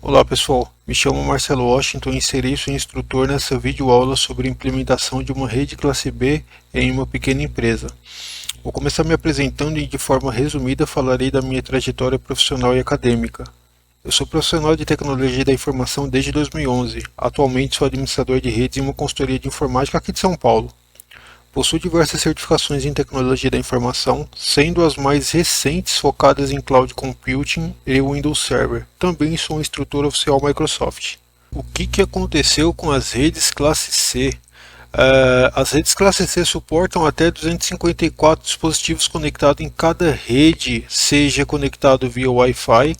Olá pessoal, me chamo Marcelo Washington e serei seu instrutor nessa videoaula sobre a implementação de uma rede classe B em uma pequena empresa. Vou começar me apresentando e de forma resumida falarei da minha trajetória profissional e acadêmica. Eu sou profissional de tecnologia da informação desde 2011, atualmente sou administrador de redes em uma consultoria de informática aqui de São Paulo. Possuo diversas certificações em tecnologia da informação, sendo as mais recentes focadas em Cloud Computing e Windows Server. Também sou um instrutor oficial Microsoft. O que aconteceu com as redes classe C? As redes classe C suportam até 254 dispositivos conectados em cada rede, seja conectado via Wi-Fi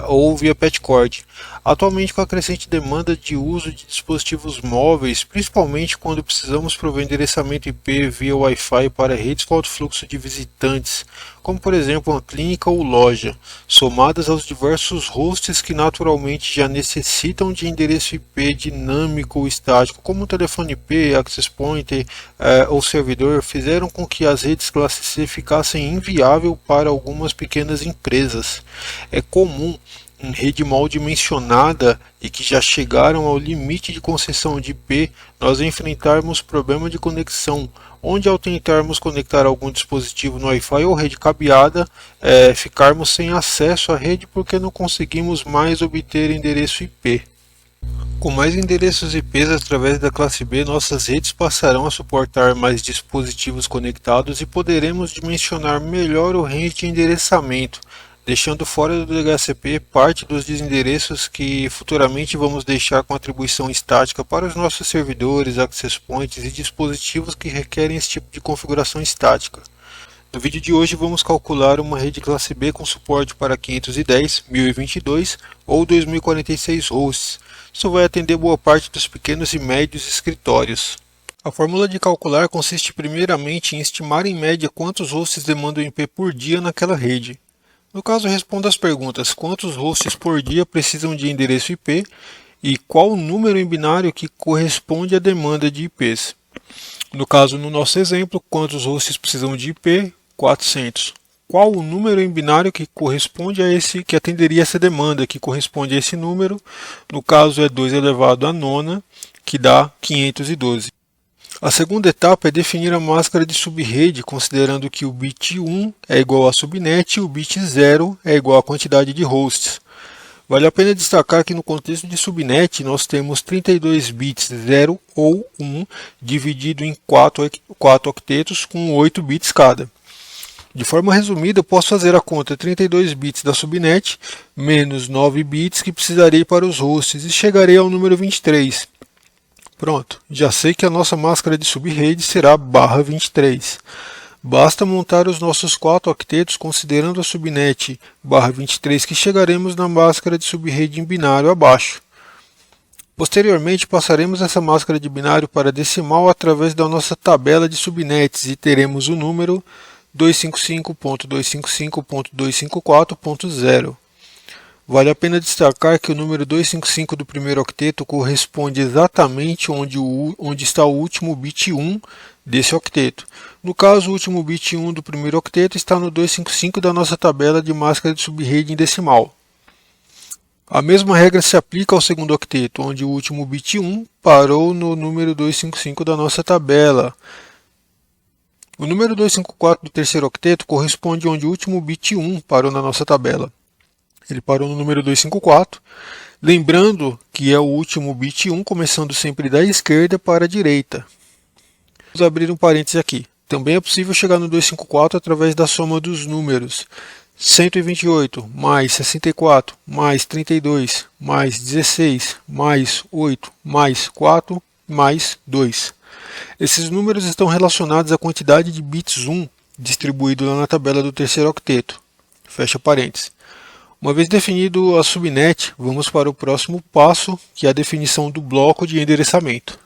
ou via Petcord. Atualmente, com a crescente demanda de uso de dispositivos móveis, principalmente quando precisamos prover endereçamento IP via Wi-Fi para redes com alto fluxo de visitantes, como por exemplo uma clínica ou loja, somadas aos diversos hosts que naturalmente já necessitam de endereço IP dinâmico ou estático, como o telefone IP, access point ou servidor, fizeram com que as redes classe C ficassem inviáveis para algumas pequenas empresas. É comum em rede mal dimensionada e que já chegaram ao limite de concessão de IP, nós enfrentarmos problema de conexão, onde ao tentarmos conectar algum dispositivo no Wi-Fi ou rede cabeada, ficarmos sem acesso à rede porque não conseguimos mais obter endereço IP. Com mais endereços IPs através da classe B, nossas redes passarão a suportar mais dispositivos conectados e poderemos dimensionar melhor o range de endereçamento, deixando fora do DHCP parte dos desendereços que futuramente vamos deixar com atribuição estática para os nossos servidores, access points e dispositivos que requerem esse tipo de configuração estática. No vídeo de hoje vamos calcular uma rede classe B com suporte para 510, 1022 ou 2046 hosts. Isso vai atender boa parte dos pequenos e médios escritórios. A fórmula de calcular consiste primeiramente em estimar em média quantos hosts demandam IP por dia naquela rede. No caso, responda as perguntas: quantos hosts por dia precisam de endereço IP e qual o número em binário que corresponde à demanda de IPs. No caso, no nosso exemplo, quantos hosts precisam de IP? 400. Qual o número em binário que corresponde a esse, que atenderia essa demanda, que corresponde a esse número? No caso, é 2 elevado à nona, que dá 512. A segunda etapa é definir a máscara de subrede, considerando que o bit 1 é igual a subnet e o bit 0 é igual à quantidade de hosts. Vale a pena destacar que no contexto de subnet nós temos 32 bits 0 ou 1 dividido em 4 octetos com 8 bits cada. De forma resumida, eu posso fazer a conta 32 bits da subnet menos 9 bits que precisarei para os hosts e chegarei ao número 23. Pronto, já sei que a nossa máscara de subrede será /23. Basta montar os nossos 4 octetos considerando a subnet /23 que chegaremos na máscara de subrede em binário abaixo. Posteriormente passaremos essa máscara de binário para decimal através da nossa tabela de subnets e teremos o número 255.255.254.0. Vale a pena destacar que o número 255 do primeiro octeto corresponde exatamente onde está o último bit 1 desse octeto. No caso, o último bit 1 do primeiro octeto está no 255 da nossa tabela de máscara de subrede em decimal. A mesma regra se aplica ao segundo octeto, onde o último bit 1 parou no número 255 da nossa tabela. O número 254 do terceiro octeto corresponde onde o último bit 1 parou na nossa tabela. Ele parou no número 254, lembrando que é o último bit 1, começando sempre da esquerda para a direita. Vamos abrir um parênteses aqui. Também é possível chegar no 254 através da soma dos números 128 mais 64 mais 32 mais 16 mais 8 mais 4 mais 2. Esses números estão relacionados à quantidade de bits 1 distribuído lá na tabela do terceiro octeto. Fecha parênteses. Uma vez definido a subnet, vamos para o próximo passo, que é a definição do bloco de endereçamento.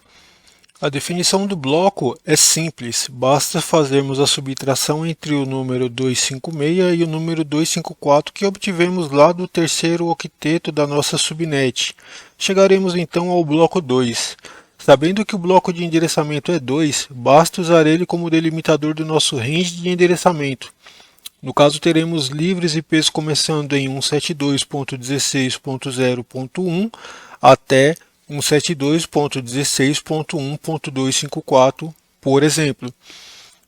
A definição do bloco é simples, basta fazermos a subtração entre o número 256 e o número 254 que obtivemos lá do terceiro octeto da nossa subnet. Chegaremos então ao bloco 2. Sabendo que o bloco de endereçamento é 2, basta usar ele como delimitador do nosso range de endereçamento. No caso, teremos livres IPs começando em 172.16.0.1 até 172.16.1.254, por exemplo.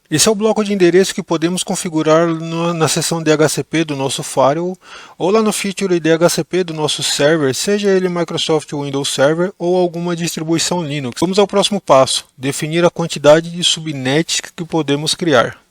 Esse é o bloco de endereço que podemos configurar na seção DHCP do nosso firewall ou lá no feature DHCP do nosso server, seja ele Microsoft Windows Server ou alguma distribuição Linux. Vamos ao próximo passo, definir a quantidade de subnets que podemos criar.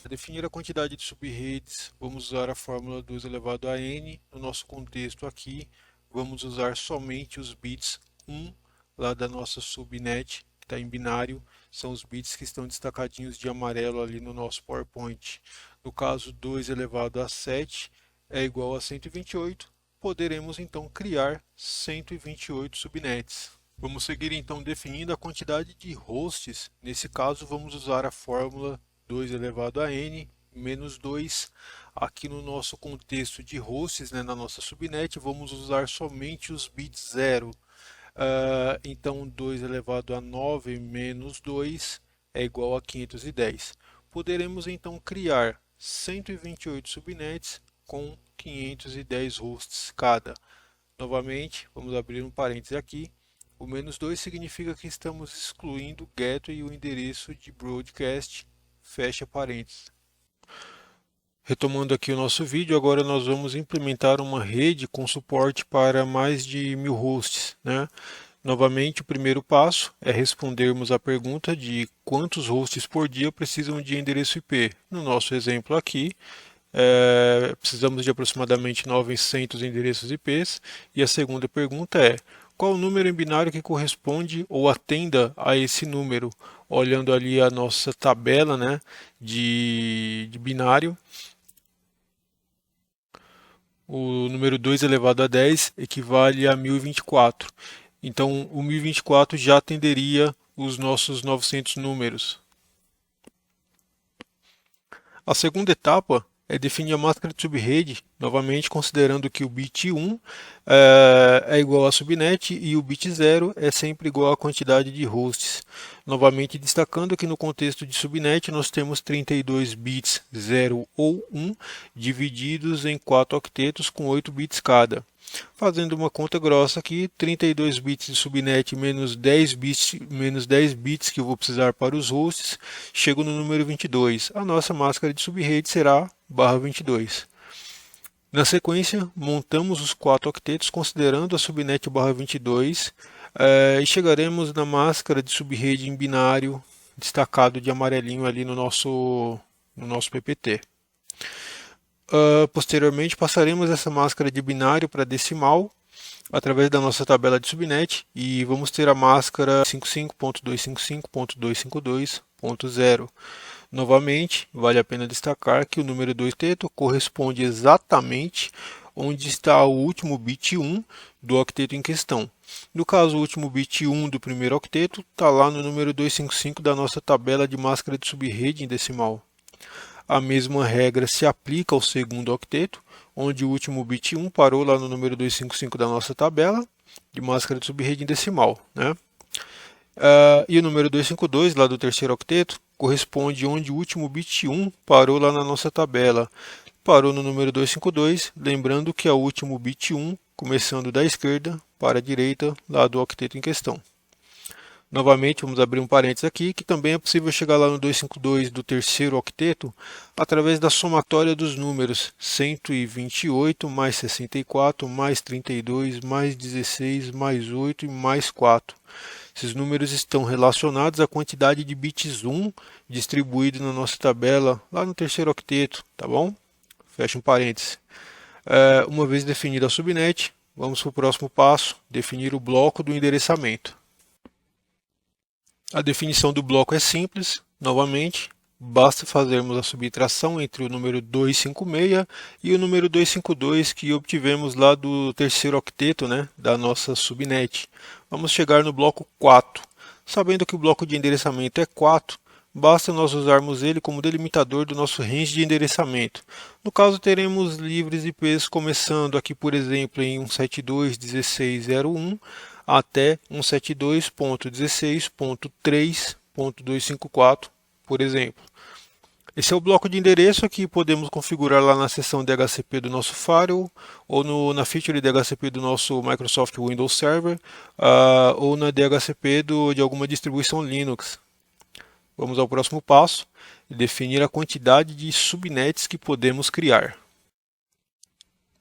Para definir a quantidade de subredes, vamos usar a fórmula 2 elevado a n. No nosso contexto aqui, vamos usar somente os bits 1 lá da nossa subnet, que está em binário. São os bits que estão destacadinhos de amarelo ali no nosso PowerPoint. No caso, 2 elevado a 7 é igual a 128. Poderemos então criar 128 subnets. Vamos seguir então definindo a quantidade de hosts. Nesse caso, vamos usar a fórmula 2 elevado a n menos 2. Aqui no nosso contexto de hosts, na nossa subnet, vamos usar somente os bits 0. Então 2 elevado a 9 menos 2 é igual a 510. Poderemos então criar 128 subnets com 510 hosts cada. Novamente, vamos abrir um parênteses aqui. O menos 2 significa que estamos excluindo o gateway e o endereço de broadcast, fecha parênteses. Retomando aqui o nosso vídeo, agora nós vamos implementar uma rede com suporte para mais de 1000 hosts, né? Novamente, o primeiro passo é respondermos a pergunta de quantos hosts por dia precisam de endereço IP. No nosso exemplo aqui, precisamos de aproximadamente 900 endereços IPs. E a segunda pergunta é: qual o número em binário que corresponde ou atenda a esse número? Olhando ali a nossa tabela, né, de binário, o número 2 elevado a 10 equivale a 1024. Então, o 1024 já atenderia os nossos 900 números. A segunda etapa é definir a máscara de subrede, novamente considerando que o bit 1 é igual a subnet e o bit 0 é sempre igual à quantidade de hosts. Novamente destacando que no contexto de subnet nós temos 32 bits 0 ou 1 divididos em 4 octetos com 8 bits cada. Fazendo uma conta grossa aqui, 32 bits de subnet menos 10 bits que eu vou precisar para os hosts, chego no número 22. A nossa máscara de subrede será /22. Na sequência, montamos os 4 octetos considerando a subnet /22 e chegaremos na máscara de subrede em binário, destacado de amarelinho ali no nosso PPT. Posteriormente, passaremos essa máscara de binário para decimal através da nossa tabela de subnet e vamos ter a máscara 55.255.252.0. Novamente, vale a pena destacar que o número do octeto corresponde exatamente onde está o último bit 1 do octeto em questão. No caso, o último bit 1 do primeiro octeto está lá no número 255 da nossa tabela de máscara de subrede em decimal. A mesma regra se aplica ao segundo octeto, onde o último bit 1 parou lá no número 255 da nossa tabela de máscara de subrede em decimal, né? E o número 252 lá do terceiro octeto corresponde onde o último bit 1 parou lá na nossa tabela. Parou no número 252, lembrando que é o último bit 1 começando da esquerda para a direita lá do octeto em questão. Novamente, vamos abrir um parênteses aqui, que também é possível chegar lá no 252 do terceiro octeto através da somatória dos números 128 mais 64 mais 32 mais 16 mais 8 e mais 4. Esses números estão relacionados à quantidade de bits 1 distribuído na nossa tabela lá no terceiro octeto, tá bom? Fecha um parênteses. Uma vez definida a subnet, vamos para o próximo passo, definir o bloco do endereçamento. A definição do bloco é simples, novamente, basta fazermos a subtração entre o número 256 e o número 252 que obtivemos lá do terceiro octeto, né, da nossa subnet. Vamos chegar no bloco 4. Sabendo que o bloco de endereçamento é 4, basta nós usarmos ele como delimitador do nosso range de endereçamento. No caso, teremos livres IPs começando aqui, por exemplo, em 172.16.0.1 até 172.16.3.254, por exemplo. Esse é o bloco de endereço que podemos configurar lá na seção DHCP do nosso firewall, ou na feature DHCP do nosso Microsoft Windows Server, ou na DHCP de alguma distribuição Linux. Vamos ao próximo passo, definir a quantidade de subnets que podemos criar.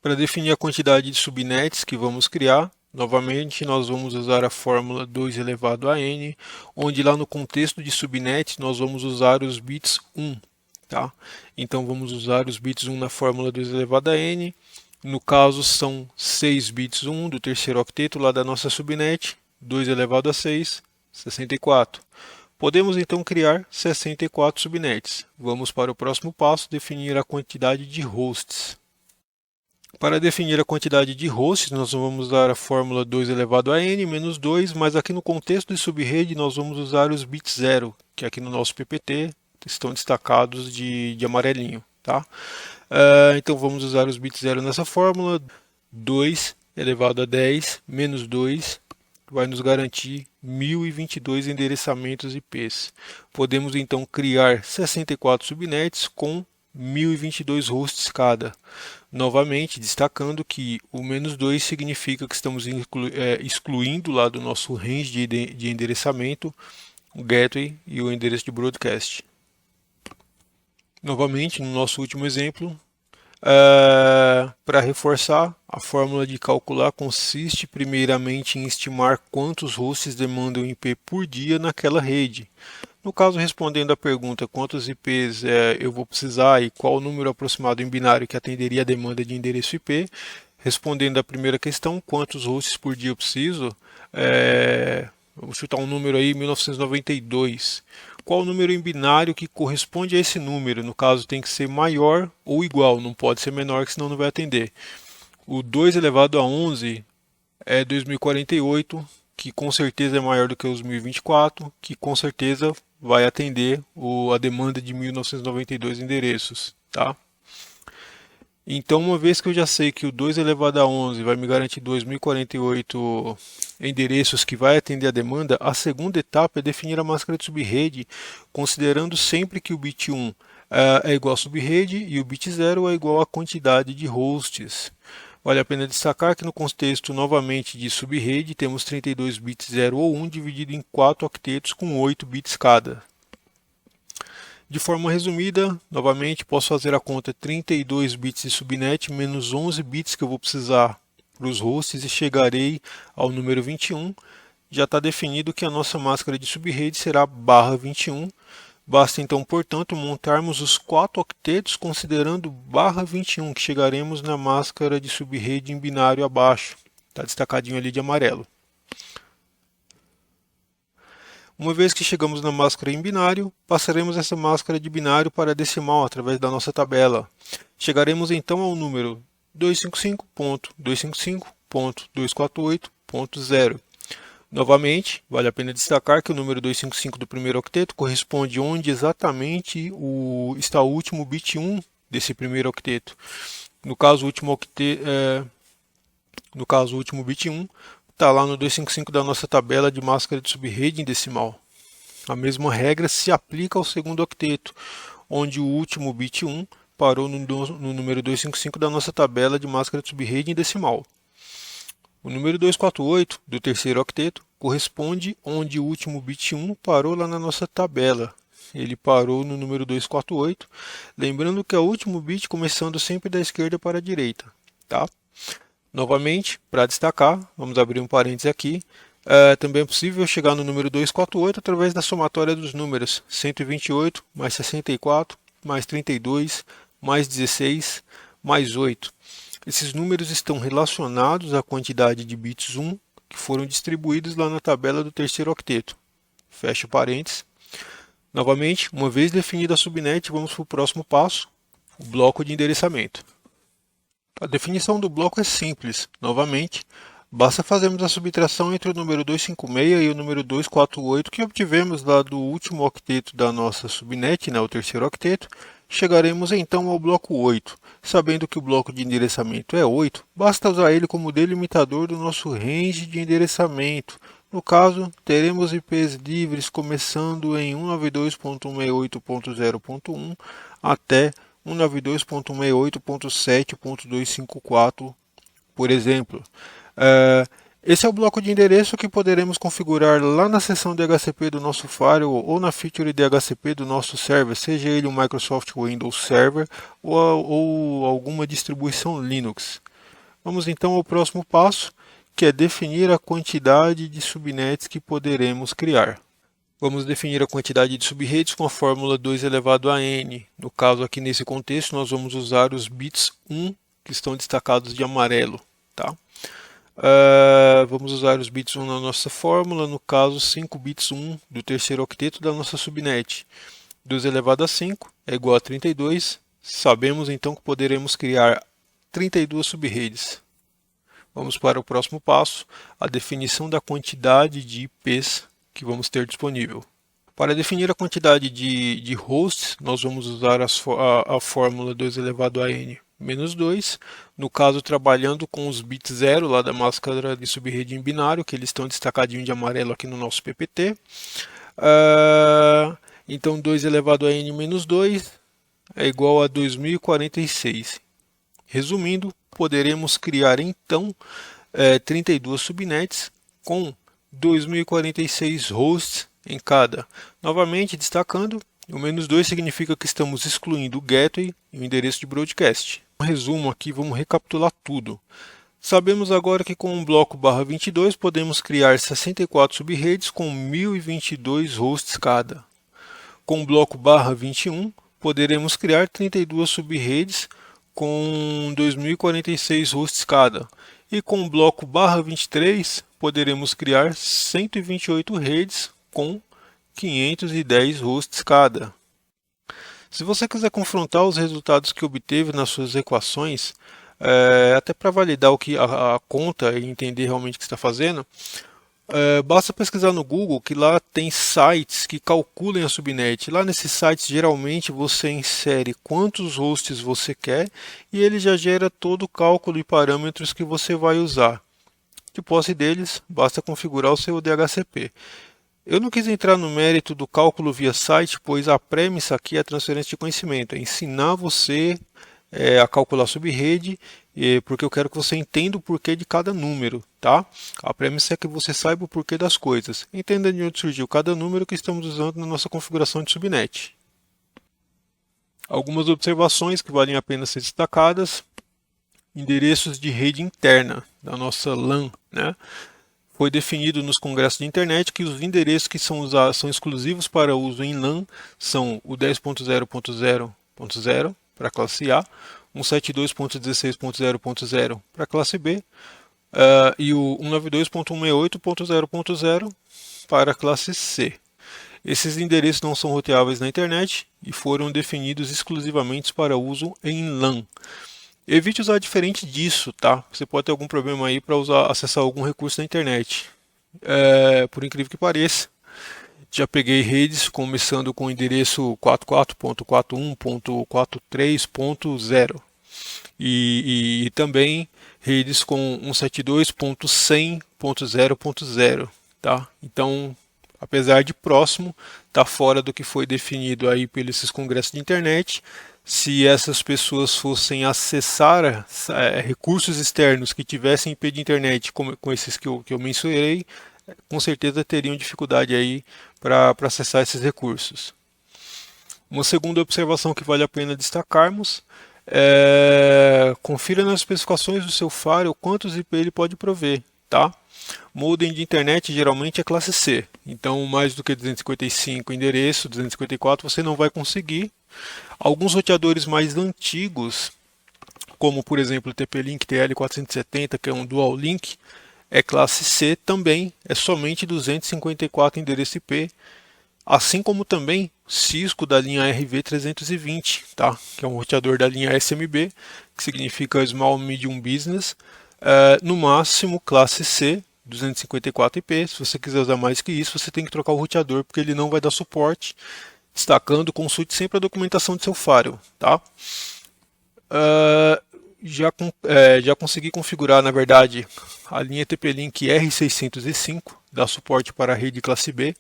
Para definir a quantidade de subnets que vamos criar, novamente nós vamos usar a fórmula 2 elevado a n, onde lá no contexto de subnet nós vamos usar os bits 1. Tá? Então vamos usar os bits 1 na fórmula 2 elevado a n. No caso são 6 bits 1 do terceiro octeto lá da nossa subnet, 2 elevado a 6, 64. Podemos então criar 64 subnets. Vamos para o próximo passo, definir a quantidade de hosts. Para definir a quantidade de hosts, nós vamos usar a fórmula 2 elevado a n menos 2, mas aqui no contexto de subrede nós vamos usar os bits 0, que aqui no nosso PPT estão destacados de amarelinho. Tá? Então vamos usar os bits 0 nessa fórmula, 2 elevado a 10 menos 2, vai nos garantir 1022 endereçamentos IPs. Podemos então criar 64 subnets com 1022 hosts cada. Novamente, destacando que o menos 2 significa que estamos excluindo lá do nosso range de endereçamento o gateway e o endereço de broadcast. Novamente, no nosso último exemplo, para reforçar, a fórmula de calcular consiste primeiramente em estimar quantos hosts demandam IP por dia naquela rede. No caso, respondendo à pergunta quantos IPs eu vou precisar e qual o número aproximado em binário que atenderia a demanda de endereço IP, respondendo à primeira questão, quantos hosts por dia eu preciso, vou chutar um número aí, 1992. Qual o número em binário que corresponde a esse número? No caso, tem que ser maior ou igual, não pode ser menor, que senão não vai atender. O 2 elevado a 11 é 2048, que com certeza é maior do que os 1024, que com certeza vai atender a demanda de 1992 endereços. Tá? Então, uma vez que eu já sei que o 2 elevado a 11 vai me garantir 2048 endereços que vai atender a demanda, a segunda etapa é definir a máscara de subrede, considerando sempre que o bit 1 é igual a subrede e o bit 0 é igual à quantidade de hosts. Vale a pena destacar que no contexto novamente de subrede temos 32 bits 0 ou 1 dividido em 4 octetos com 8 bits cada. De forma resumida, novamente, posso fazer a conta 32 bits de subnet menos 11 bits que eu vou precisar para os hosts e chegarei ao número 21. Já está definido que a nossa máscara de subrede será /21. Basta então, portanto, montarmos os 4 octetos considerando /21, que chegaremos na máscara de subrede em binário abaixo. Está destacadinho ali de amarelo. Uma vez que chegamos na máscara em binário, passaremos essa máscara de binário para decimal através da nossa tabela. Chegaremos então ao número 255.255.248.0. Novamente, vale a pena destacar que o número 255 do primeiro octeto corresponde onde exatamente está o último bit 1 desse primeiro octeto. No caso, o último bit 1 está lá no 255 da nossa tabela de máscara de subrede em decimal. A mesma regra se aplica ao segundo octeto, onde o último bit 1 parou no número 255 da nossa tabela de máscara de subrede em decimal. O número 248 do terceiro octeto corresponde onde o último bit 1 parou lá na nossa tabela. Ele parou no número 248, lembrando que é o último bit começando sempre da esquerda para a direita. Tá? Novamente, para destacar, vamos abrir um parênteses aqui, também é possível chegar no número 248 através da somatória dos números 128 mais 64 mais 32 mais 16 mais 8. Esses números estão relacionados à quantidade de bits 1 que foram distribuídos lá na tabela do terceiro octeto. Fecha parênteses. Novamente, uma vez definida a subnet, vamos para o próximo passo, o bloco de endereçamento. A definição do bloco é simples. Novamente, basta fazermos a subtração entre o número 256 e o número 248 que obtivemos lá do último octeto da nossa subnet, o terceiro octeto. Chegaremos então ao bloco 8. Sabendo que o bloco de endereçamento é 8, basta usar ele como delimitador do nosso range de endereçamento. No caso, teremos IPs livres começando em 192.168.0.1 até 192.168.7.254, por exemplo. Esse é o bloco de endereço que poderemos configurar lá na seção DHCP do nosso firewall ou na feature DHCP do nosso server, seja ele um Microsoft Windows Server ou alguma distribuição Linux. Vamos então ao próximo passo, que é definir a quantidade de subnets que poderemos criar. Vamos definir a quantidade de subredes com a fórmula 2 elevado a n. No caso aqui nesse contexto nós vamos usar os bits 1 que estão destacados de amarelo. Tá? Vamos usar os bits 1 na nossa fórmula, no caso 5 bits 1 do terceiro octeto da nossa subnet. 2 elevado a 5 é igual a 32. Sabemos então que poderemos criar 32 subredes. Vamos para o próximo passo, a definição da quantidade de IPs que vamos ter disponível. Para definir a quantidade de hosts, nós vamos usar a fórmula 2 elevado a n menos 2, no caso trabalhando com os bits 0 lá da máscara de subrede em binário, que eles estão destacadinhos de amarelo aqui no nosso PPT. Então 2 elevado a n menos 2 é igual a 2046. Resumindo, poderemos criar então 32 subnets com 2046 hosts em cada. Novamente destacando, o menos 2 significa que estamos excluindo o gateway e o endereço de broadcast. Um resumo aqui, vamos recapitular tudo. Sabemos agora que com o bloco /22 podemos criar 64 subredes com 1022 hosts cada. Com o bloco /21 poderemos criar 32 subredes com 2046 hosts cada. E com o bloco /23 poderemos criar 128 redes com 510 hosts cada. Se você quiser confrontar os resultados que obteve nas suas equações, até para validar o que a conta e entender realmente o que está fazendo, basta pesquisar no Google, que lá tem sites que calculem a subnet. Lá nesses sites geralmente você insere quantos hosts você quer e ele já gera todo o cálculo e parâmetros que você vai usar. De posse deles, basta configurar o seu DHCP. Eu não quis entrar no mérito do cálculo via site, pois a premissa aqui é a transferência de conhecimento, é ensinar você a calcular subrede, porque eu quero que você entenda o porquê de cada número, tá? A premissa é que você saiba o porquê das coisas. Entenda de onde surgiu cada número que estamos usando na nossa configuração de subnet. Algumas observações que valem a pena ser destacadas. Endereços de rede interna da nossa LAN, né? Foi definido nos congressos de internet que os endereços que são exclusivos para uso em LAN são o 10.0.0.0 para a classe A, 172.16.0.0 para a classe B e o 192.168.0.0 para a classe C. Esses endereços não são roteáveis na internet e foram definidos exclusivamente para uso em LAN. Evite usar diferente disso, tá? Você pode ter algum problema aí para acessar algum recurso na internet. Por incrível que pareça, já peguei redes começando com o endereço 44.41.43.0 e também redes com 172.100.0.0, tá? Então, apesar de próximo, está fora do que foi definido aí pelos congressos de internet. Se essas pessoas fossem acessar recursos externos que tivessem IP de internet com esses que eu mencionei, com certeza teriam dificuldade aí para acessar esses recursos. Uma segunda observação que vale a pena destacarmos confira nas especificações do seu firewall quantos IP ele pode prover, tá? Modem de internet geralmente é classe C, então mais do que 255 endereço, 254 você não vai conseguir. Alguns roteadores mais antigos, como por exemplo o TP-Link TL470, que é um dual link, é classe C também, é somente 254 endereço IP, assim como também Cisco da linha RV320, tá? Que é um roteador da linha SMB, que significa Small Medium Business, no máximo classe C, 254 IP. Se você quiser usar mais que isso, você tem que trocar o roteador, porque ele não vai dar suporte. Destacando, consulte sempre a documentação do seu firewall, tá? Já consegui configurar, na verdade, a linha TP-Link R605, dá suporte para a rede classe B,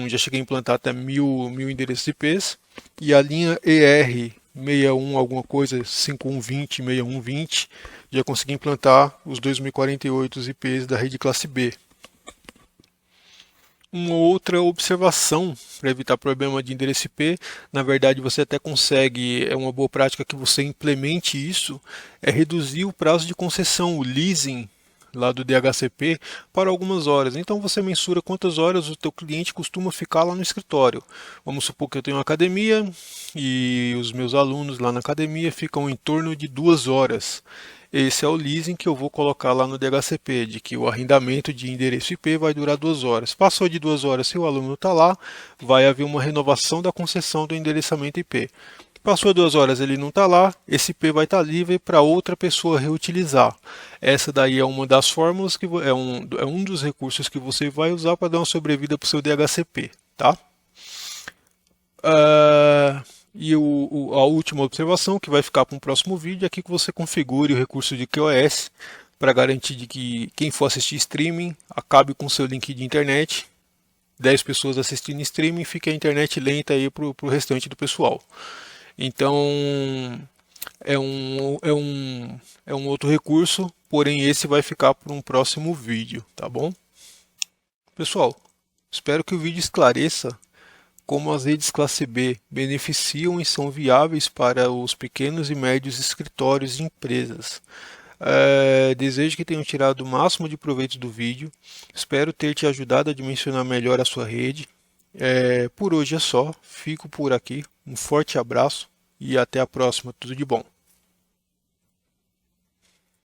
já cheguei a implantar até 1000 endereços IPs, e a linha ER61 alguma coisa, 5120, 6120, já consegui implantar os 2048 IPs da rede classe B. Uma outra observação para evitar problema de endereço IP, na verdade você até consegue, é uma boa prática que você implemente isso, é reduzir o prazo de concessão, o leasing lá do DHCP para algumas horas. Então você mensura quantas horas o teu cliente costuma ficar lá no escritório. Vamos supor que eu tenho uma academia e os meus alunos lá na academia ficam em torno de 2 horas. Esse é o leasing que eu vou colocar lá no DHCP, de que o arrendamento de endereço IP vai durar 2 horas. Passou de 2 horas, se o aluno está lá, vai haver uma renovação da concessão do endereçamento IP. Passou 2 horas, ele não está lá, esse IP vai estar livre para outra pessoa reutilizar. Essa daí é uma das fórmulas, é um dos recursos que você vai usar para dar uma sobrevida para o seu DHCP. Tá? A última observação, que vai ficar para um próximo vídeo, é aqui que você configure o recurso de QoS para garantir de que quem for assistir streaming acabe com seu link de internet. 10 pessoas assistindo streaming, fique a internet lenta aí para o restante do pessoal. Então, é um outro recurso, porém esse vai ficar para um próximo vídeo, tá bom? Pessoal, espero que o vídeo esclareça como as redes classe B beneficiam e são viáveis para os pequenos e médios escritórios e empresas. Desejo que tenham tirado o máximo de proveito do vídeo. Espero ter te ajudado a dimensionar melhor a sua rede. Por hoje é só. Fico por aqui. Um forte abraço e até a próxima. Tudo de bom.